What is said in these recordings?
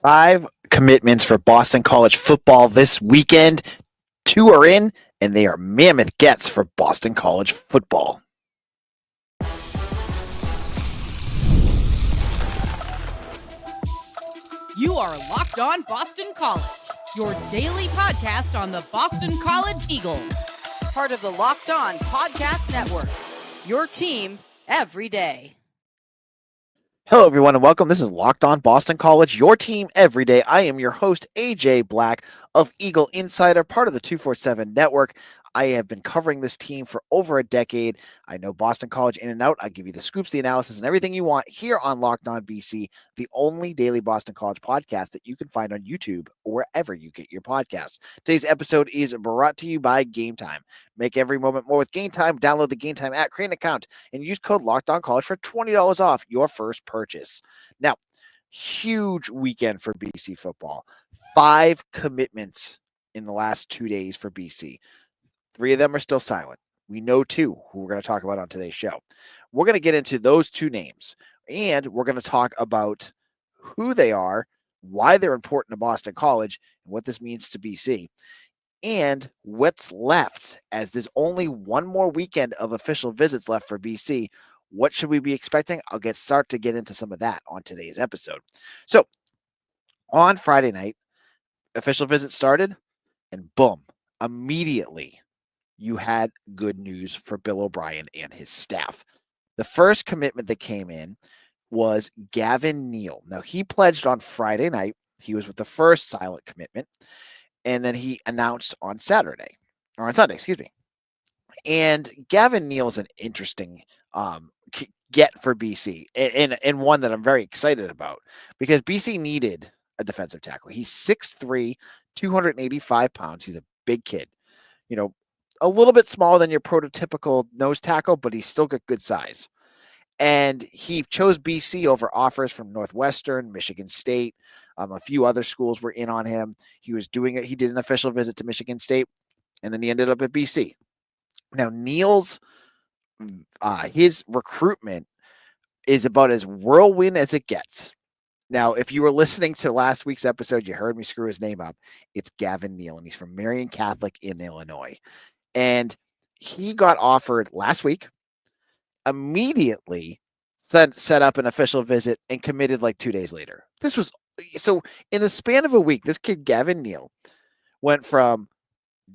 5 commitments for Boston College football this weekend. 2 are in, and they are mammoth gets for Boston College football. You are Locked On Boston College, your daily podcast on the Boston College Eagles. Part of the Locked On Podcast Network, your team every day. Hello, everyone, and welcome. This is Locked On Boston College, your team every day. I am your host, AJ Black of Eagle Insider, part of the 247 Network. I have been covering this team for over a decade. I know Boston College in and out. I give you the scoops, the analysis, and everything you want here on Locked On BC, the only daily Boston College podcast that you can find on YouTube or wherever you get your podcasts. Today's episode is brought to you by Game Time. Make every moment more with Game Time. Download the Game Time app, create an account, and use code Locked On College for $20 off your first purchase. Now, huge weekend for BC football. 5 commitments in the last 2 days for BC. 3 of them are still silent. We know 2 who we're going to talk about on today's show. We're going to get into those 2 names, and we're going to talk about who they are, why they're important to Boston College, and what this means to BC, and what's left, as there's only one more weekend of official visits left for BC. What should we be expecting? I'll start to get into some of that on today's episode. So, on Friday night, official visit started, and boom, immediately, you had good news for Bill O'Brien and his staff. The first commitment that came in was Gavin Neil. Now, he pledged on Friday night. He was with the first silent commitment, and then he announced on Sunday, excuse me. And Gavin Neil is an interesting get for BC, and one that I'm very excited about, because BC needed a defensive tackle. He's 6'3", 285 pounds. He's a big kid. You know, a little bit smaller than your prototypical nose tackle, but he's still got good size. And he chose BC over offers from Northwestern, Michigan State. A few other schools were in on him. He did an official visit to Michigan State, and then he ended up at BC. Now, Neil's his recruitment is about as whirlwind as it gets. Now, if you were listening to last week's episode, you heard me screw his name up. It's Gavin Neil, and he's from Marion Catholic in Illinois. And he got offered last week, immediately set up an official visit, and committed like 2 days later. So in the span of a week, this kid, Gavin Neil, went from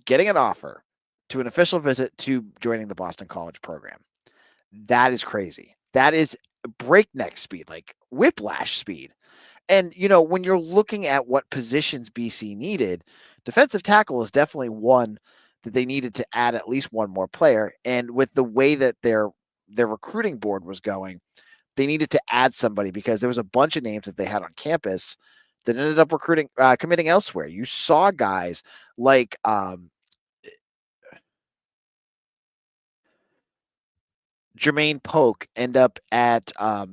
getting an offer to an official visit to joining the Boston College program. That is crazy. That is breakneck speed, like whiplash speed. And, when you're looking at what positions BC needed, defensive tackle is definitely one that they needed to add at least one more player. And with the way that their recruiting board was going, they needed to add somebody, because there was a bunch of names that they had on campus that ended up committing elsewhere. You saw guys like Jermaine Polk end up at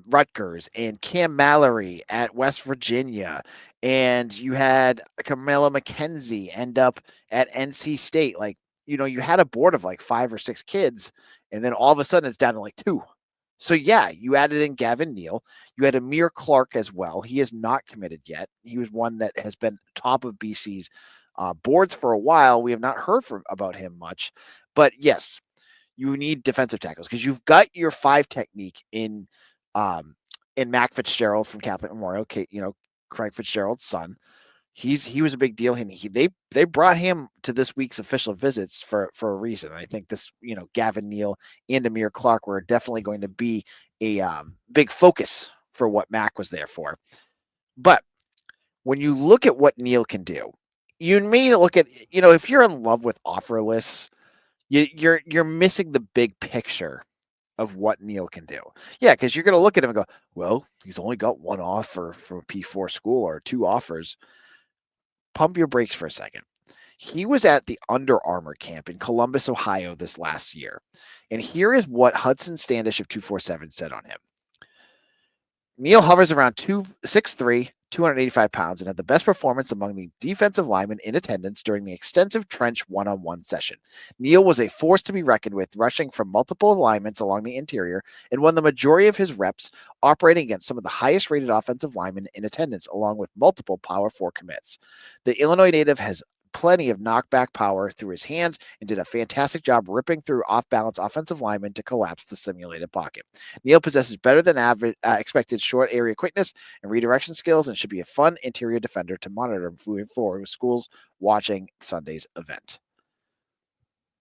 Rutgers, and Cam Mallory at West Virginia. And you had Camilla McKenzie end up at NC State. Like, you had a board of like 5 or 6 kids, and then all of a sudden it's down to like 2. So yeah, you added in Gavin Neil. You had Amir Clark as well. He is not committed yet. He was one that has been top of BC's boards for a while. We have not heard about him much, but yes, you need defensive tackles, because you've got your 5 technique in Mac Fitzgerald from Catholic Memorial, Craig Fitzgerald's son. He was a big deal. They brought him to this week's official visits for a reason. I think this, Gavin Neil and Amir Clark were definitely going to be a big focus for what Mac was there for. But when you look at what Neil can do, you may look at, if you're in love with offer lists, you're missing the big picture of what Neil can do. Yeah, because you're going to look at him and go, well, he's only got 1 offer from a P4 school, or 2 offers. Pump your brakes for a second. He was at the Under Armour camp in Columbus, Ohio this last year. And here is what Hudson Standish of 247 said on him. Neil hovers around 6'3", 285 pounds, and had the best performance among the defensive linemen in attendance during the extensive trench one-on-one session. Neil was a force to be reckoned with, rushing from multiple alignments along the interior, and won the majority of his reps, operating against some of the highest-rated offensive linemen in attendance, along with multiple Power 4 commits. The Illinois native has plenty of knockback power through his hands and did a fantastic job ripping through off-balance offensive linemen to collapse the simulated pocket. Neil possesses better than average expected short area quickness and redirection skills and should be a fun interior defender to monitor moving forward with schools watching Sunday's event.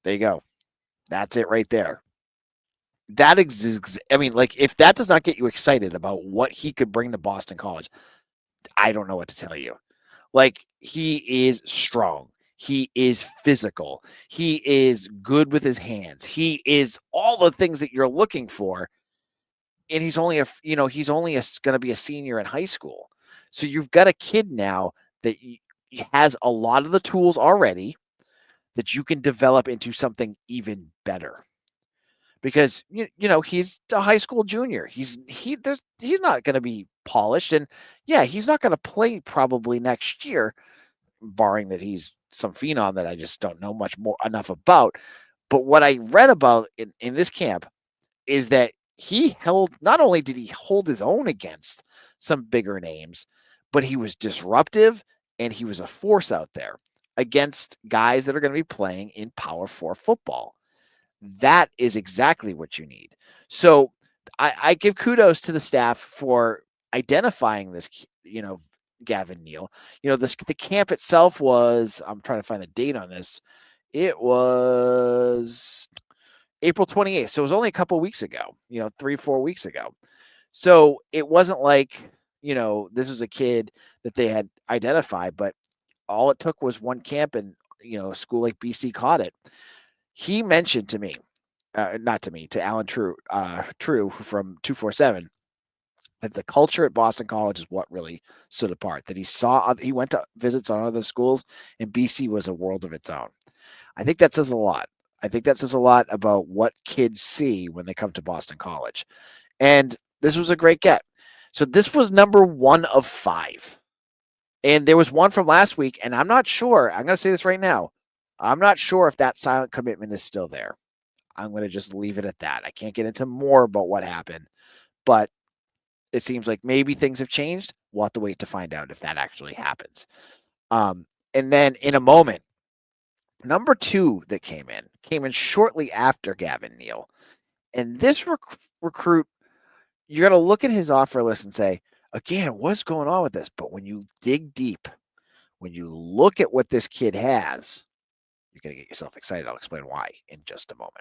There you go. That's it right there. That exists. I mean, like, if that does not get you excited about what he could bring to Boston College, I don't know what to tell you. Like, he is strong. He is physical. He is good with his hands. He is all the things that you're looking for. And he's only going to be a senior in high school. So you've got a kid now that has a lot of the tools already that you can develop into something even better. Because he's a high school junior. He's not going to be polished, and yeah, he's not going to play probably next year, barring that he's some phenom that I just don't know enough about. But what I read about in this camp is that not only did he hold his own against some bigger names, but he was disruptive and he was a force out there against guys that are going to be playing in Power 4 football. That is exactly what you need. So I give kudos to the staff for identifying this, Gavin Neil. The camp itself was, I'm trying to find the date on this. It was April 28th. So it was only a couple weeks ago, 3-4 weeks ago. So it wasn't like, this was a kid that they had identified, but all it took was one camp and, a school like BC caught it. He mentioned to me, not to me, to Alan True from 247, that the culture at Boston College is what really stood apart. That he went to visits on other schools, and BC was a world of its own. I think that says a lot. I think that says a lot about what kids see when they come to Boston College. And this was a great get. So this was number 1 of 5. And there was one from last week, and I'm not sure. I'm going to say this right now. I'm not sure if that silent commitment is still there. I'm going to just leave it at that. I can't get into more about what happened, but it seems like maybe things have changed. We'll have to wait to find out if that actually happens. And then in a moment, number 2 that came in shortly after Gavin Neil. And this recruit, you're going to look at his offer list and say, again, what's going on with this? But when you dig deep, when you look at what this kid has, you're going to get yourself excited. I'll explain why in just a moment.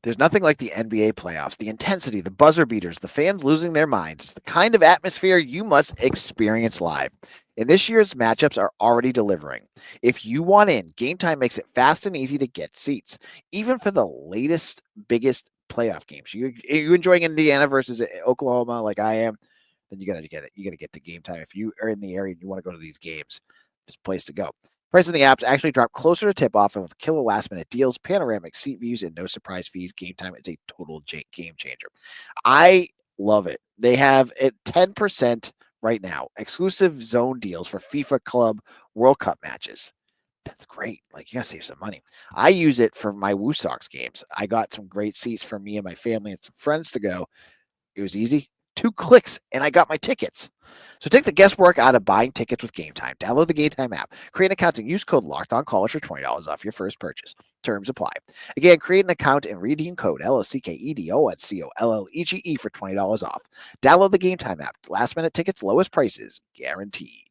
There's nothing like the NBA playoffs, the intensity, the buzzer beaters, the fans losing their minds. It's the kind of atmosphere you must experience live. And this year's matchups are already delivering. If you want in, Game Time makes it fast and easy to get seats, even for the latest, biggest playoff games. You enjoying Indiana versus Oklahoma like I am, then you got to get it. You got to get to Game Time. If you are in the area and you want to go to these games, it's a place to go. Price of the apps actually dropped closer to tip-off, and with killer last-minute deals, panoramic seat views, and no surprise fees, Game Time is a total game changer. I love it. They have it 10% right now, exclusive zone deals for FIFA Club World Cup matches. That's great. Like, you got to save some money. I use it for my Woo Sox games. I got some great seats for me and my family and some friends to go. It was easy. 2 clicks, and I got my tickets. So take the guesswork out of buying tickets with Game Time. Download the Game Time app. Create an account and use code LOCKEDONCollege for $20 off your first purchase. Terms apply. Again, create an account and redeem code LOCKEDO at COLLEGE for $20 off. Download the Game Time app. Last minute tickets, lowest prices, guaranteed.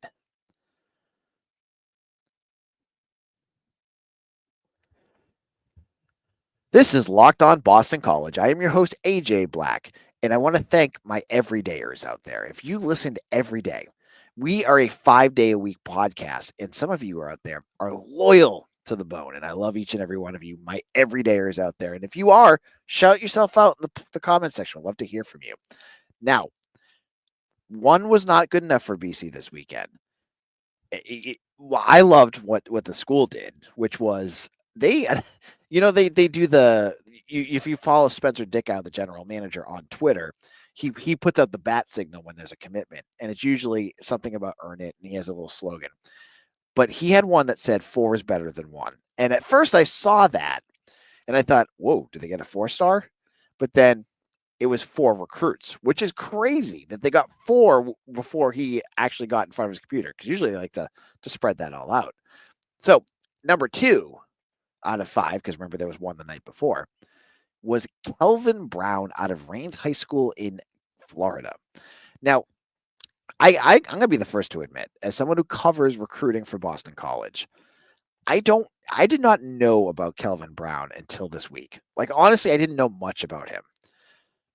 This is Locked On Boston College. I am your host, AJ Black, and I want to thank my everydayers out there. If you listened every day, we are a 5-day-a-week podcast, and some of you out there are loyal to the bone, and I love each and every one of you, my everydayers out there. And if you are, shout yourself out in the comment section. I'd love to hear from you. Now, one was not good enough for BC this weekend. I loved what the school did, which was they do if you follow Spencer Dickow, the general manager, on Twitter, he puts out the bat signal when there's a commitment, and it's usually something about earn it, and he has a little slogan. But he had one that said 4 is better than 1. And at first I saw that and I thought, whoa, did they get a 4-star? But then it was 4 recruits, which is crazy that they got 4 before he actually got in front of his computer, because usually they like to spread that all out. So number 2 out of 5, because remember there was one the night before, was Kelvin Brown out of Rains High School in Florida. Now, I'm going to be the first to admit, as someone who covers recruiting for Boston College, I did not know about Kelvin Brown until this week. Like, honestly, I didn't know much about him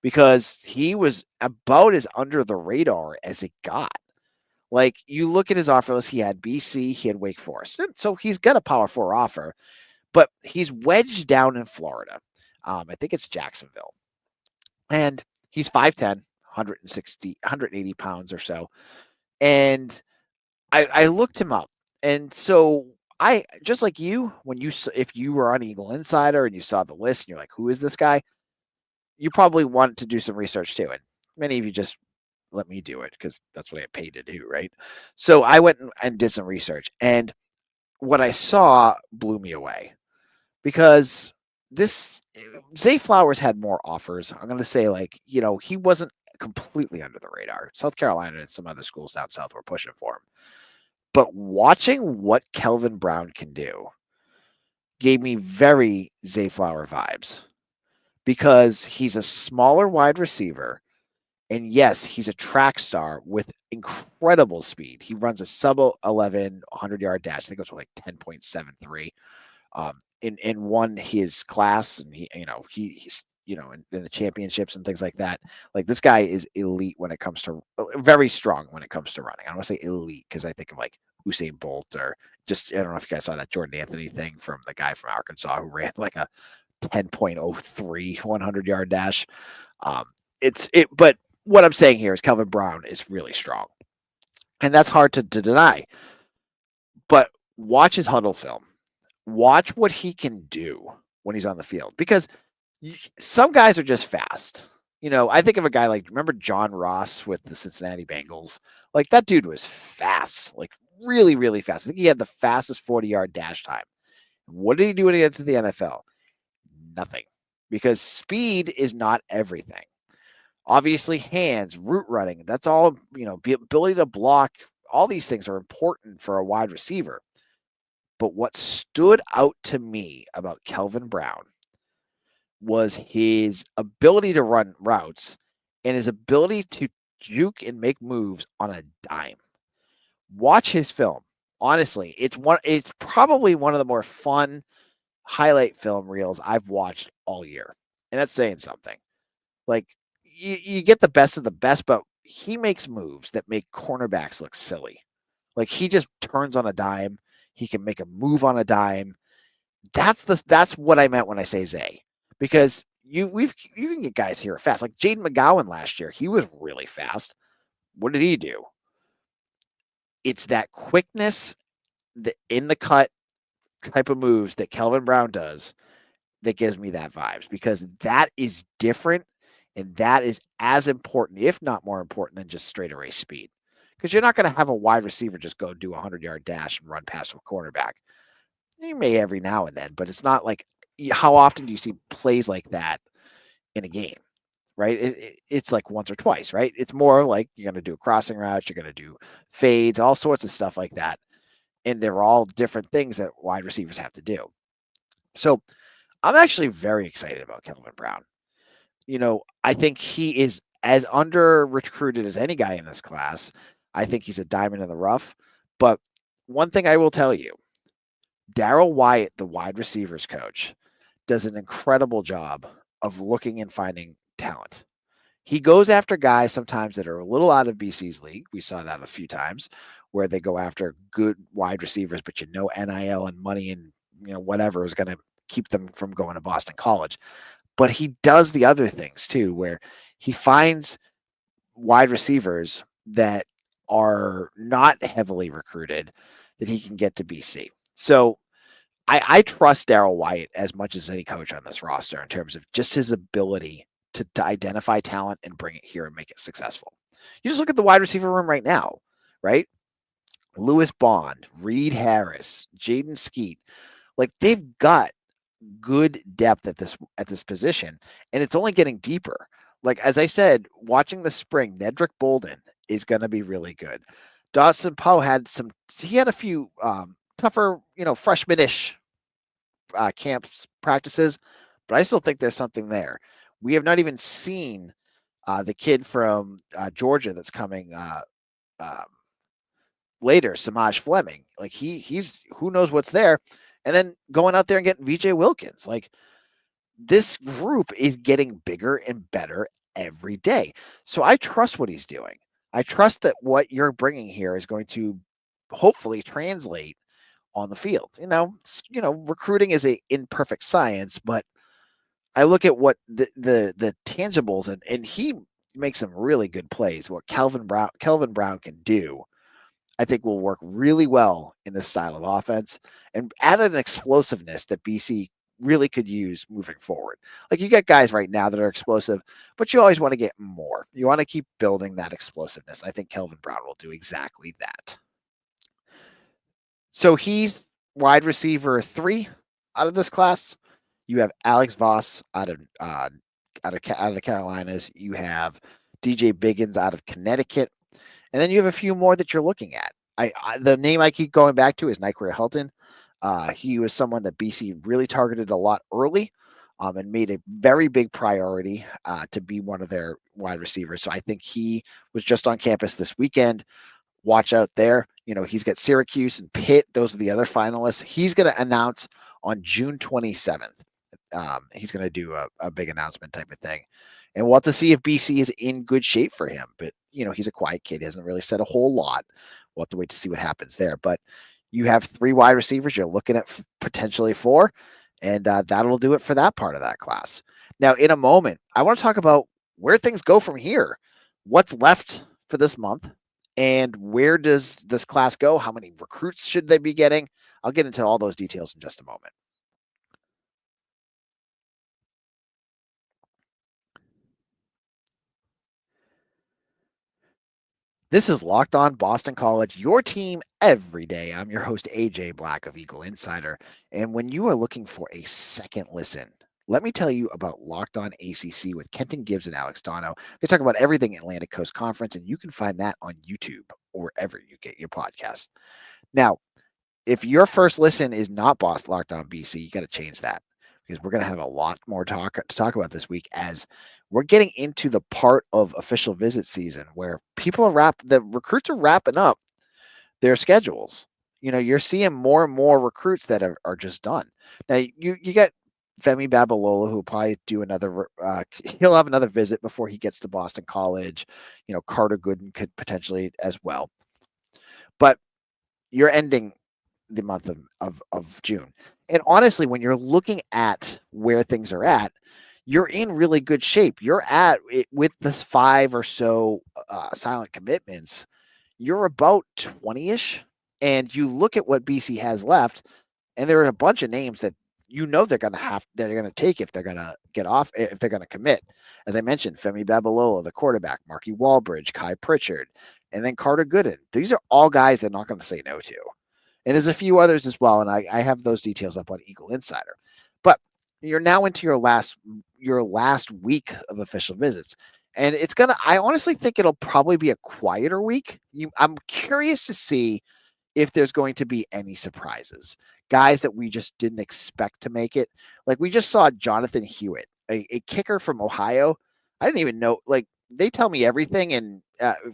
because he was about as under the radar as it got. Like, you look at his offer list, he had BC, he had Wake Forest. So he's got a Power 4 offer, but he's wedged down in Florida. I think it's Jacksonville. And he's 5'10", 180 pounds or so. And I looked him up. And so I, just like you, if you were on Eagle Insider and you saw the list and you're like, who is this guy? You probably want to do some research too. And many of you just let me do it because that's what I get paid to do, right? So I went and did some research, and what I saw blew me away because this Zay Flowers had more offers. I'm going to say, like, he wasn't completely under the radar. South Carolina and some other schools down south were pushing for him. But watching what Kelvin Brown can do gave me very Zay Flower vibes because he's a smaller wide receiver. And yes, he's a track star with incredible speed. He runs a sub 11 100-yard dash. I think it was like 10.73 in one his class. And he's in the championships and things like that. Like, this guy is elite when it comes to very strong when it comes to running. I don't want to say elite because I think of like Usain Bolt, or just, I don't know if you guys saw that Jordan Anthony thing from the guy from Arkansas who ran like a 10.03 100-yard dash. But what I'm saying here is Kelvin Brown is really strong, and that's hard to deny. But watch his huddle film. Watch what he can do when he's on the field, because some guys are just fast. I think of a guy like, remember John Ross with the Cincinnati Bengals? Like, that dude was fast, like really, really fast. I think he had the fastest 40-yard dash time. What did he do when he got to the NFL? Nothing, because speed is not everything. Obviously, hands, route running, that's all, the ability to block, all these things are important for a wide receiver. But what stood out to me about Kelvin Brown was his ability to run routes and his ability to juke and make moves on a dime. Watch his film. Honestly, it's probably one of the more fun highlight film reels I've watched all year. And that's saying something. Like, you get the best of the best, but he makes moves that make cornerbacks look silly. Like, he just turns on a dime. He can make a move on a dime. That's what I meant when I say Zay, because you can get guys here fast. Like Jaden McGowan last year, he was really fast. What did he do? It's that quickness, the in the cut type of moves that Kelvin Brown does that gives me that vibes, because that is different. And that is as important, if not more important, than just straight array speed. Because you're not going to have a wide receiver just go do a 100-yard dash and run past a cornerback. You may every now and then, but it's not like, how often do you see plays like that in a game, right? It's like once or twice, right? It's more like you're going to do a crossing route, you're going to do fades, all sorts of stuff like that. And they're all different things that wide receivers have to do. So I'm actually very excited about Kelvin Brown. I think he is as under recruited as any guy in this class. I think he's a diamond in the rough. But one thing I will tell you, Darryl Wyatt, the wide receivers coach, does an incredible job of looking and finding talent. He goes after guys sometimes that are a little out of BC's league. We saw that a few times where they go after good wide receivers, but NIL and money and whatever is going to keep them from going to Boston College. But he does the other things too, where he finds wide receivers that are not heavily recruited that he can get to BC. So I trust Darryl White as much as any coach on this roster in terms of just his ability to identify talent and bring it here and make it successful. You just look at the wide receiver room right now, right? Lewis Bond, Reed Harris, Jaden Skeet, like they've got good depth at this position, and it's only getting deeper. Like as I said, watching the spring, Nedrick Bolden is going to be really good. Dawson Poe had he had a few tougher, freshmanish camps practices, but I still think there's something there. We have not even seen the kid from Georgia that's coming um, later, Samaj Fleming. Like he's who knows what's there, and then going out there and getting VJ Wilkins. Like this group is getting bigger and better every day. So I trust what he's doing. I trust that what you're bringing here is going to hopefully translate on the field. Recruiting is a imperfect science, but I look at what the tangibles and he makes some really good plays. What Kelvin Brown can do, I think will work really well in this style of offense and add an explosiveness that BC really could use moving forward. Like you got guys right now that are explosive, but you always want to get more. You want to keep building that explosiveness. I think Kelvin Brown will do exactly that. So he's wide receiver 3 out of this class. You have Alex Voss out of the Carolinas. You have DJ Biggins out of Connecticut, and then you have a few more that you're looking at. The name I keep going back to is Nyquia Hilton. He was someone that BC really targeted a lot early, and made a very big priority to be one of their wide receivers. So I think he was just on campus this weekend. Watch out there. He's got Syracuse and Pitt. Those are the other finalists. He's going to announce on June 27th. He's going to do a big announcement type of thing. And we'll have to see if BC is in good shape for him. But, he's a quiet kid. He hasn't really said a whole lot. We'll have to wait to see what happens there. But you have 3 wide receivers. You're looking at potentially 4. And that'll do it for that part of that class. Now, in a moment, I want to talk about where things go from here. What's left for this month? And where does this class go? How many recruits should they be getting? I'll get into all those details in just a moment. This is Locked On Boston College, your team every day. I'm your host, AJ Black of Eagle Insider. And when you are looking for a second listen, let me tell you about Locked On ACC with Kenton Gibbs and Alex Dono. They talk about everything Atlantic Coast Conference, and you can find that on YouTube or wherever you get your podcast. Now, if your first listen is not Locked On BC, you got to change that because we're going to have a lot more to talk about this week as we're getting into the part of official visit season where the recruits are wrapping up their schedules. You're seeing more and more recruits that are just done. Now you get Femi Babalola, who will probably do he'll have another visit before he gets to Boston College. Carter Gooden could potentially as well. But you're ending the month of June. And honestly, when you're looking at where things are at, you're in really good shape. You're at it with this 5 or so silent commitments. You're about 20-ish. And you look at what BC has left, and there are a bunch of names that they're going to take if they're going to get off, if they're going to commit. As I mentioned, Femi Babalola, the quarterback, Marky Walbridge, Kai Pritchard, and then Carter Gooden. These are all guys they're not going to say no to. And there's a few others as well, and I have those details up on Eagle Insider. But you're now into your last week of official visits. And I honestly think it'll probably be a quieter week. I'm curious to see if there's going to be any surprises. Guys that we just didn't expect to make it. Like we just saw Jonathan Hewitt, a kicker from Ohio. I didn't even know, like, they tell me everything and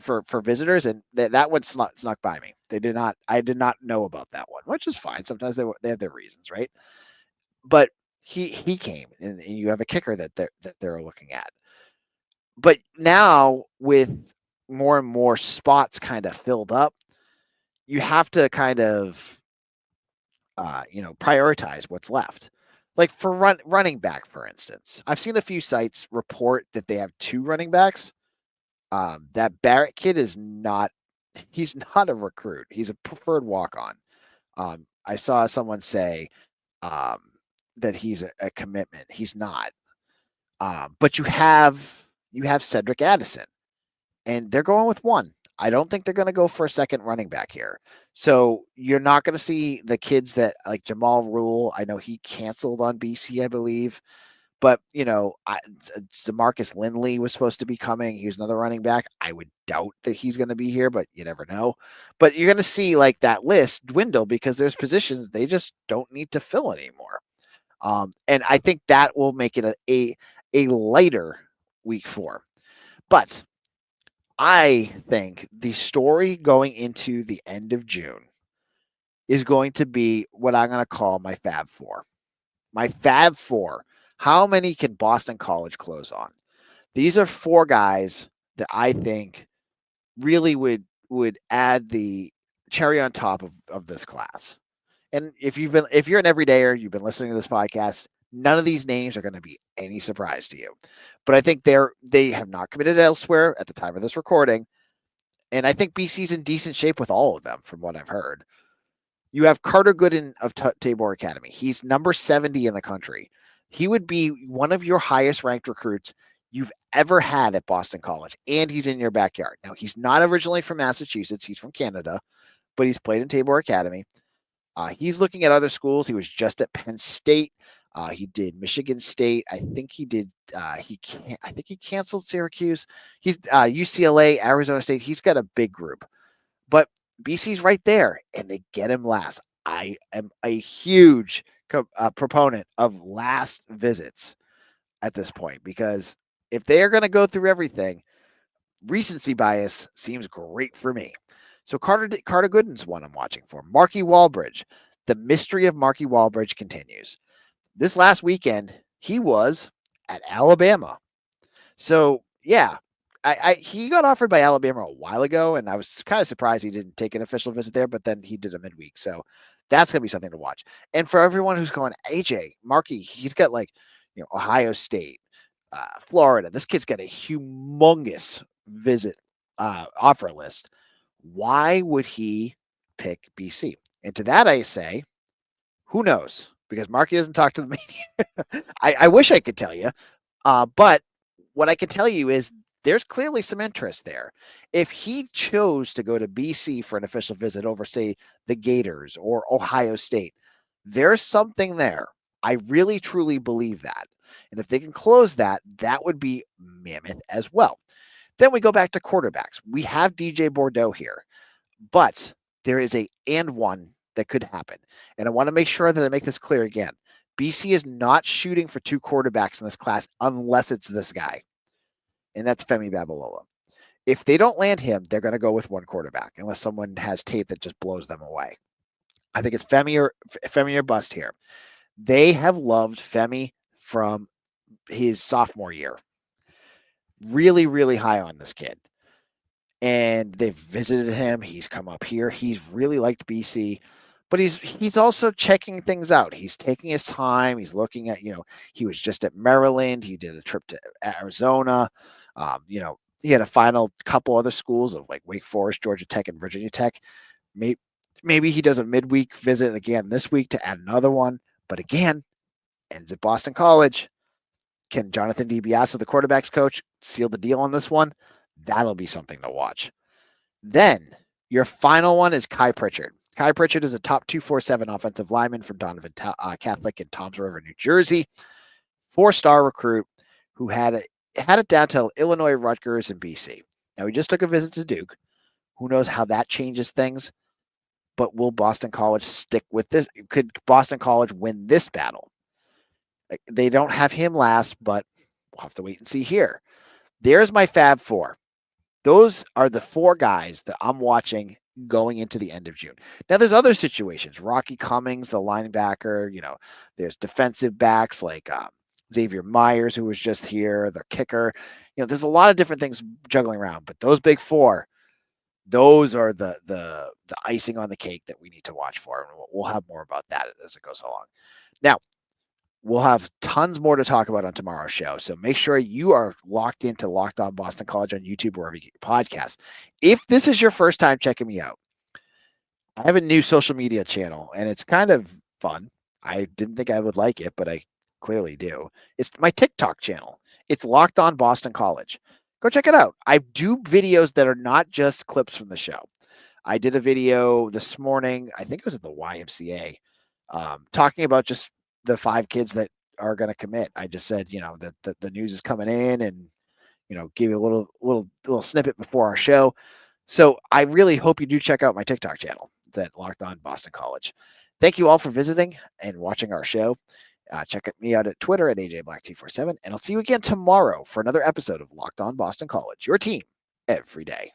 for visitors, and that one snuck by me. I did not know about that one, which is fine. Sometimes they have their reasons, right? But he came, and you have a kicker that they're looking at. But now with more and more spots kind of filled up, you have to kind of prioritize what's left. Like for running back, for instance, I've seen a few sites report that they have 2 running backs. That Barrett kid he's not a recruit. He's a preferred walk-on. I saw someone say um, that he's a commitment. He's not. But you have Cedric Addison, and they're going with one. I don't think they're going to go for a second running back here. So you're not going to see the kids that like Jamal Rule. I know he canceled on BC, I believe. But, Demarcus Lindley was supposed to be coming. He was another running back. I would doubt that he's going to be here, but you never know. But you're going to see like that list dwindle because there's positions they just don't need to fill anymore. And I think that will make it a lighter week 4. But I think the story going into the end of June is going to be what I'm going to call my Fab 4. My Fab 4. How many can Boston College close on? These are 4 guys that I think really would add the cherry on top of this class. And if you're an everydayer, you've been listening to this podcast, none of these names are going to be any surprise to you. But I think they have not committed elsewhere at the time of this recording. And I think BC's in decent shape with all of them, from what I've heard. You have Carter Gooden of Tabor Academy. He's number 70 in the country. He would be one of your highest ranked recruits you've ever had at Boston College, and he's in your backyard. Now, he's not originally from Massachusetts. He's from Canada, but he's played in Tabor Academy. He's looking at other schools. He was just at Penn State. He did Michigan State. I think he did. I think he canceled Syracuse. He's UCLA, Arizona State. He's got a big group, but BC's right there, and they get him last. I am a huge proponent of last visits at this point because if they are going to go through everything, recency bias seems great for me. So Carter Gooden's one I'm watching for. Marky Walbridge. The mystery of Marky Walbridge continues. This last weekend, he was at Alabama. So, yeah, he got offered by Alabama a while ago, and I was kind of surprised he didn't take an official visit there, but then he did a midweek. So that's going to be something to watch. And for everyone who's going, AJ, Marky, he's got Ohio State, Florida. This kid's got a humongous visit offer list. Why would he pick BC? And to that I say, who knows? Because Marky doesn't talk to the media. I wish I could tell you. But what I can tell you is there's clearly some interest there. If he chose to go to BC for an official visit over, say, the Gators or Ohio State, there's something there. I really, truly believe that. And if they can close that, that would be mammoth as well. Then we go back to quarterbacks. We have DJ Bordeaux here, but there is a and one that could happen. And I want to make sure that I make this clear again. BC is not shooting for 2 quarterbacks in this class unless it's this guy, and that's Femi Babalola. If they don't land him, they're going to go with 1 quarterback unless someone has tape that just blows them away. I think it's Femi or bust here. They have loved Femi from his sophomore year. Really, really high on this kid. And they've visited him. He's come up here. He's really liked BC, but he's also checking things out. He's taking his time. He's looking at, he was just at Maryland. He did a trip to Arizona. He had a final couple other schools of like Wake Forest, Georgia Tech, and Virginia Tech. Maybe he does a midweek visit again this week to add another one. But again, ends at Boston College. Can Jonathan DiBiase, the quarterback's coach, seal the deal on this one? That'll be something to watch. Then your final one is Kai Pritchard. Kai Pritchard is a top 247 offensive lineman from Donovan Catholic in Toms River, New Jersey. 4-star recruit who had it down to Illinois, Rutgers, and BC. Now, he just took a visit to Duke. Who knows how that changes things? But will Boston College stick with this? Could Boston College win this battle? They don't have him last, but we'll have to wait and see here. There's my Fab 4. Those are the 4 guys that I'm watching going into the end of June. Now, there's other situations. Rocky Cummings, the linebacker, there's defensive backs like Xavier Myers, who was just here, the kicker. There's a lot of different things juggling around, but those big 4, those are the icing on the cake that we need to watch for. And we'll have more about that as it goes along. Now, we'll have tons more to talk about on tomorrow's show. So make sure you are locked into Locked On Boston College on YouTube, wherever you get your podcasts. If this is your first time checking me out, I have a new social media channel, and it's kind of fun. I didn't think I would like it, but I clearly do. It's my TikTok channel. It's Locked On Boston College. Go check it out. I do videos that are not just clips from the show. I did a video this morning, I think it was at the YMCA, talking about just the 5 kids that are going to commit. I just said, that the news is coming in, and give you a little snippet before our show. So I really hope you do check out my TikTok channel, that Locked On Boston College. Thank you all for visiting and watching our show. Check me out at Twitter at AJBlack247, and I'll see you again tomorrow for another episode of Locked On Boston College, your team every day.